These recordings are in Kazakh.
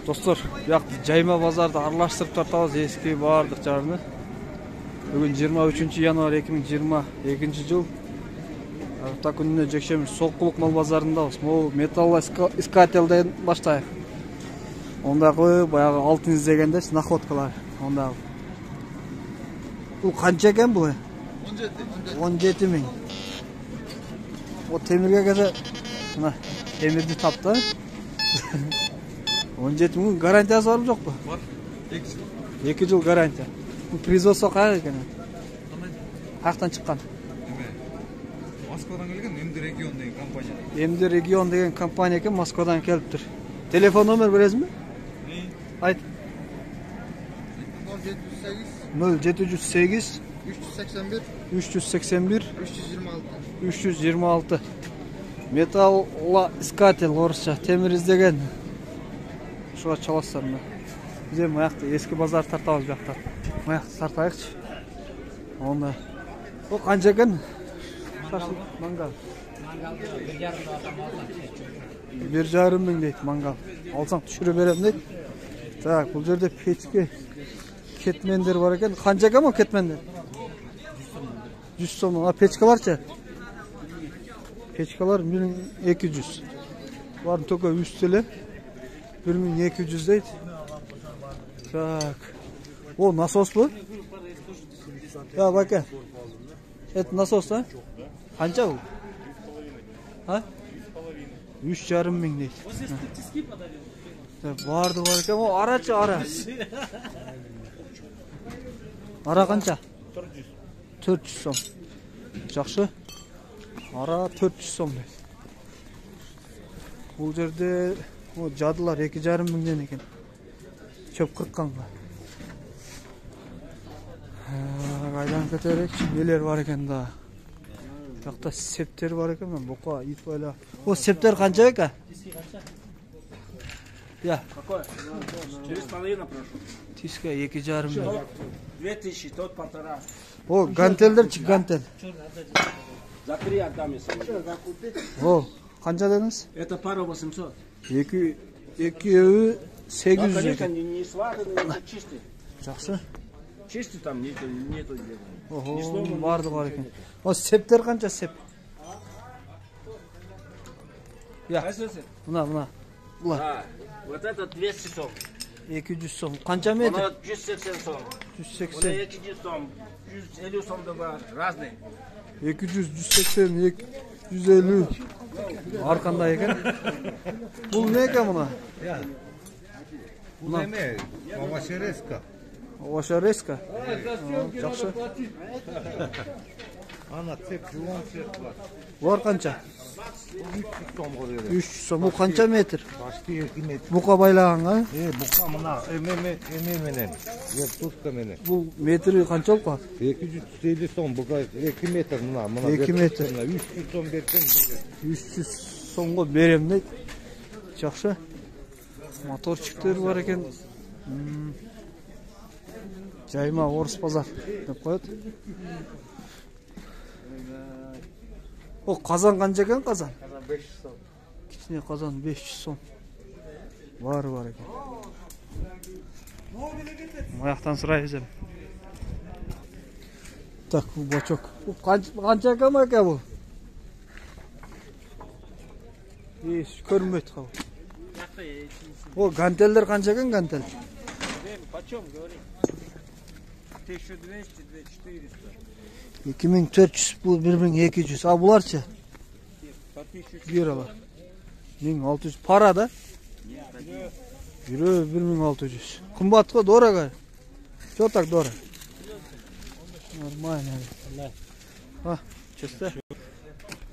Dostlar, Жайма базарды аралаштырып тартабыз эски бардык жарны. Бүгүн 23 январь 2022 жыл. Арта күнүнө жекшемиш Сокулук мал базарындабыз. Могу металлоискательден баштайык. Ондагы баягы алтын издегенде находкалар. Ондагы. Бул канча экен бул? 17 миң. О темирге келсе, мына темирди тапты. 17 миң гарантиясы барбы жокпу? Бар. 2 жыл гарантия. Бул производство кайда экен? Каяктан чыккан? Москвадан келген МД регион деген компания. МД регион деген компания экен, Москвадан келиптир. Телефон номер бересизби? Айт. 0708 381 326. Металлоискатель орысча темир издеген. Шуга чаласыздар мына. Биз эми аякта эски базар тартабыз бияктан. Аякта тартайыкчы. Онда. Бул канча экен? Мангал. 1,5 миң дейт мангал. Алсаң түшүрө берем дейт. Так, бул жерде печке кетмендер бар экен. Канча экен бул кетмендер? 100 сом. А печкаларчы? Печкалар 1200. Барын только үстеле 1200 дейт. Так. О, насос бу? Да, бака. Это насос, да? Канча бул? А? 3,5 миң дейт. Барды бар экен. О, арачы, ара. Ара канча? 400 сом. Жакшы. Ара 400 сом дейт. Бул жерде жадылар 2,5 миңден экен. Чөп кыркканга. Кайдан кетерекчи? Нелер бар экен да. Жакта септер бар экен, бука ит байла. О, септер канча экен? Я. Какое? 4,5 прошу. Тиска 2,5 миң. 2000, тот 1,5. О, гантелдерчи, гантель. За 3 отдам, если. О, канча дедиңиз? Это пара 800. Экөөбү 800 Конечно, экен. не сваренный, это чистый. Жакшы. Чистый там нету. Ого, барды бар экен. О, септер канча сеп? Я. Мына. Була. Вот это 200 сом. 200 сом. Канча метр? Она 180 сом. 180. Она 200 сом. 150 сом да бар. Разный. 200, 180, 150. Аркандай экен. Бул не экен мына? Бул эме? Овощереска. Овощереска? Жакшы. Ана цеп, жуан цеп бар. Булар канча? 300 сомго берет. 300 сом. Бул канча метр? Башты 2 метр. Бука байлаганга? Бука мына эме менен. Туска менен. Бул метри канча болуп калат? 250 сом, бука 2 метр мына. 2 метр. 300 сом берсең, 300 сомго берем дейт. Жакшы. Моторчиктер бар экен. Жайма орыс базар деп коет. О, казан канча экен казан? Казан 500 сом. Кичине казан 500 сом. Бар экен. Аяктан сурайбыз эми. Так, бул бачок. Бул канча экен бул? Көрүнбөйт кабыл. О, гантелдер канча экен гантель? Почем говори? 1200, 2400. 2400, бул 1200. А буларчы? Бир ала. 1600. Пара да? Бирөө 1600. Кымбат го, дорого. Что так дорого? Нормально. А, чисто.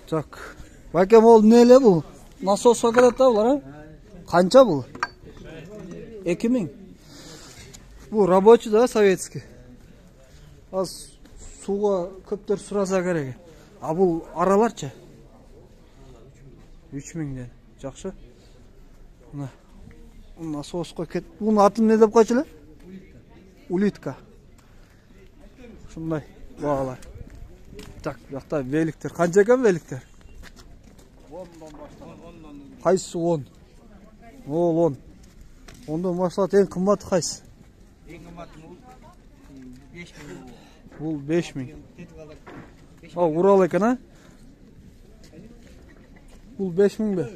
Так. Бакем ол неле бул? Насоско кетет да булар, а? Канча бул? 2000. Бул рабочий да, советский. Аз суга көптөр сураса керек. А бул араларчы? 3000ден. Жакшы. Мына насоско кет. Бунун атын не деп койчу эле? Улитка. Ушундай багалар. Так, бuyakta великтер. Канча экен великтер? 10 Кайсы 10? Ол 10. Ondan maslahat en kımmati qaysi? En kımmati bu 5000 bu. Bul 5000. Ha, Ural ekan ha? Bul 5000 be.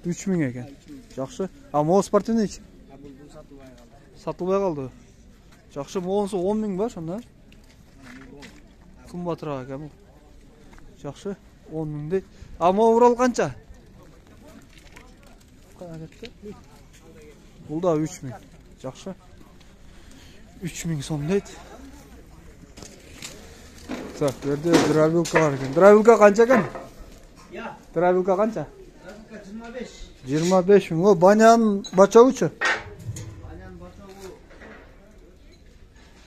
3000 ekan. Yaxşı. Ha, Mosport neçe? Ha bu satılmay kaldı. Satılmay kaldı. Yaxşı, moğonsa 10.000 var şonda. Kımbatıрақ ekan bu. Yaxşı, 10.000 deydi. Ama Ural qancha? Bul da 3000. Yaxşı. 3000 so'm deydi. Tak, bu yerda drabilka var ekan. Drabilka qancha ekan? Ya. Drabilka qancha? 25. 25 ming. O banyan bachovuchi? Aynen bata bu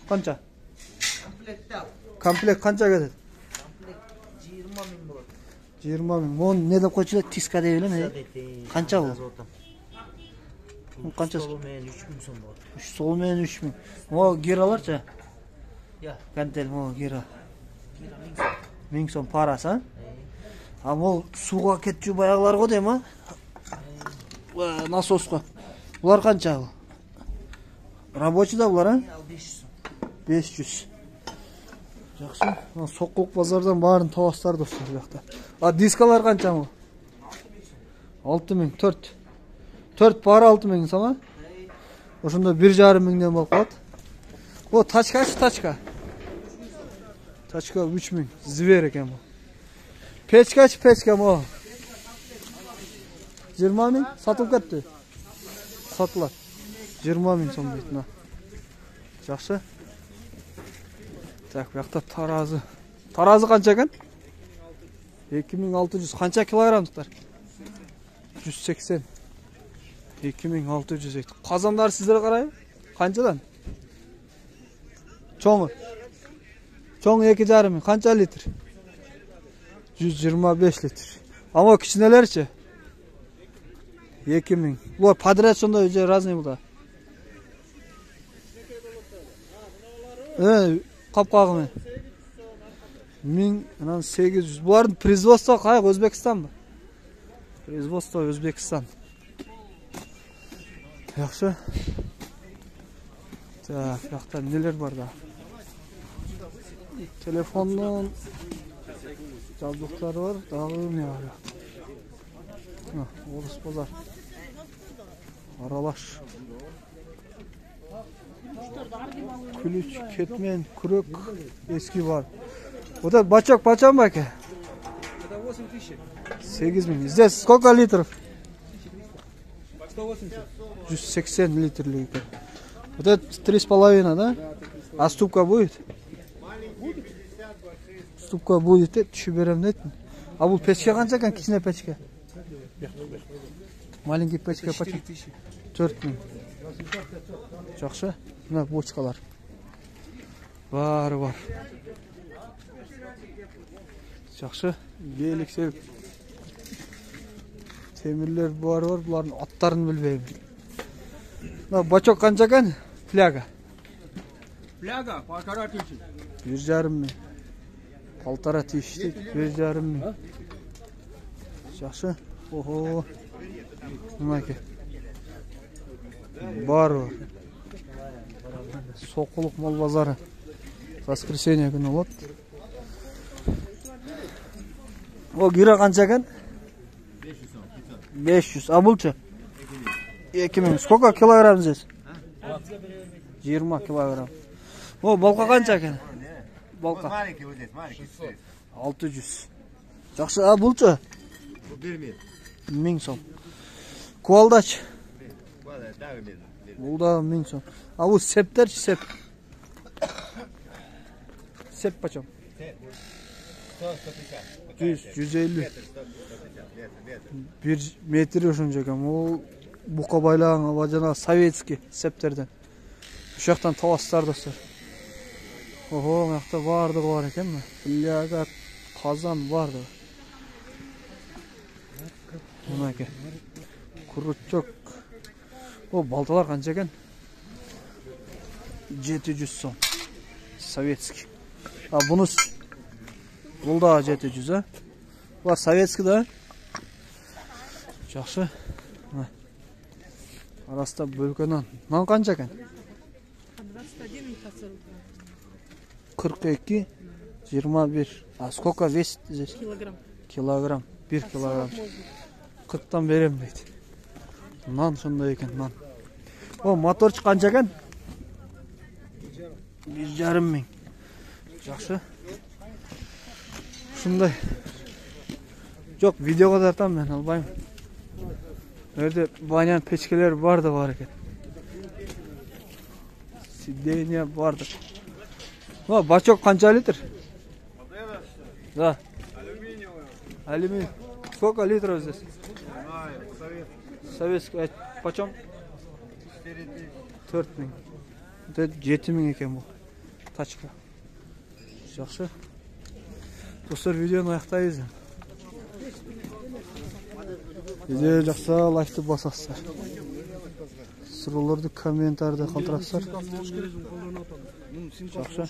Qancha? komplekta. Komplekt qancha ketadi? Komplekt 20.000 bu. 20 ming. Bunu ne deb qo'ychilar? Tiska deyiladi. Qancha bu? Bu qanchasi? Solmayan 3000 so'm bu. 3 solmayan 3000. O giralarcha? Ya. Kantel o gira. 1000 so'm parasi, ha? Ama o suvga ketchu bayaqlarga deymi? Va nasosga. Bular qancha bu? Рабочийda bular, ha? 500 so'm. 500. Yaxshi. Soqquq bozordan barini tavaslar do'stlar bu yoqda. A diskalar qancha bu? 6000, 4. 4 para 6000 so'm. O'shunda 1,5 mingdan bo'lib qoladi. Bu tachkachi tachka. Tachka 3000. Zver ekan bu. Pechkachi pechka bu. 20 ming sotib ketdi. Sotlar. 20 ming so'm deydi. Yaxshi. Tak, bu yoqda tarozi. Tarozi qancha ekan? 2600. Qancha kilogramm tutar? 180. 2600 deydi. Qozonlar sizlarga qarang. Qanchadan? Cho'ngi. Cho'ngi 2,5 ming. Qancha litr? 125 litr. Ama kichkinalarchi? 2000. Bular podrat shunda o'zi razniy bular. Qapqog'imi. 1800. Bularning производство qayerda? O'zbekistonmi? Производство O'zbekiston. Yaxshi. Tak, yoqda neler var da? Telefondan jabduqlar var, dağılım ya. Ha, Orus pazar. Aralaş. Külüç, ketmen, kürek eski var. Bu da bachak mı ki? Это 8000. 8000. Здесь сколько литров? 180. 180 литрлік. Вот это 3,5, да? А ступка будет? Ступка будет, түші берем дейді. А бұл печке қанша екен, кішкене печке? Маленький печке почем? 4000. Жақсы. Мына бочкалар. Бар. Жақсы. Белексел. Темірлер бар, бұлардың аттарын білбеймін. Бачок қанша екен? Фляга. Фляга 1500. 1,5 мing. 1500 deydi. 1,5 ming. Yaxshi. Oho. Nima ekan? Бар. Soquluq mol bozori. Воскресенье kuni bo'ladi. O gira qancha ekan? 500. А bulchi? 2000. Сколько килограмм здесь? 20 килограмм. O balqa qancha ekan? Balqa. Маленький вот здесь, маленький. 600. Yaxshi, a bulchi? Bu 1000. 1000 so'm. Kuvaldachi? Valla daha 1000. Bu da 1000 so'm. A bu septerchi sep. Sep qachon? 100, 150. 1 metr o'shuncha ekan. O buqa baylagan vajana sovetskiy septerdan. Shu yoqdan tavaslar do'stlar. Oho, bu yoqda var ekanmi? Flaga, qozon vardi. Nima ekan? Kurutchok. O baltalar qancha ekan? 700 so'm. Sovetskiy. Ha, bunus bu da 700, ha? Bu sovetskiy da. Yaxshi. Arasında bölge nan. Nan kanca ekan? Растадин посылка. 42, 21. А сколько весит здесь? Килограмм. Килограмм. 1 килограмм. Можно. 40'tan verem deydi. Nan şunday ekan, nan. O motorçu kanca ekan? 1,5 ming. Yaxşı. Şunday. Yok, videoga tartam ben, albayım. Nerede banyan peçkeler var da var ekan. Сиденье vardı. O бачок kanca litr? Да. Алюминий. Сколько литров здесь? Советский. Почем? 4 ming. 7 ming ekan bu. Tachka. Yaxşı. Dostlar, videoni аяқтайбыз. Video жақса лайкты басасыздар. Сұрауларды комментарда қалдырасыздар. Жақсы.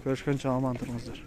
Görüşкенше аман тұрыңыздар.